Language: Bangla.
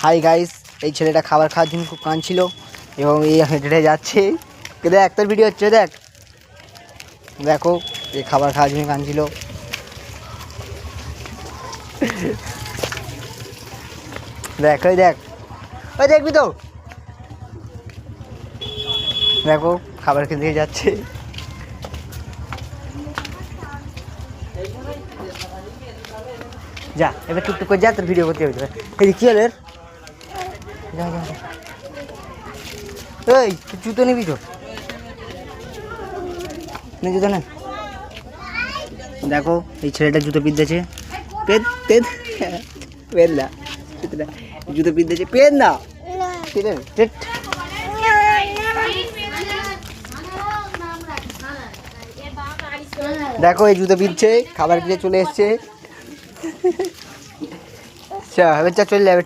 হাই গাইস, এই ছেলেটা খাবার খাওয়ার জন্য খুব কাঁদছিল এবং এই হেঁটে যাচ্ছে। দেখ তোর ভিডিও হচ্ছে, দেখ দেখো এই খাবার খাওয়ার জন্য কাঁদছিল। দেখ ওই দেখ, ওই দেখবি তো, দেখো খাবার খেতে যাচ্ছে। যা এবার টুকটুক করে যা, তোর ভিডিও করতে হবে। এই কী হলো, যা যা, এই তুই জুতো নিবি তো, নে জুতো না। দেখো এই ছেলেটা জুতো পিঁধেছে, পেদ পেদ পেদ না, জুতো পিঁধেছে, পেদ না। দেখো এই জুতো পিঁধছে, খাবার খেয়ে চলে এসছে। চা এবার চা চলে যাবে।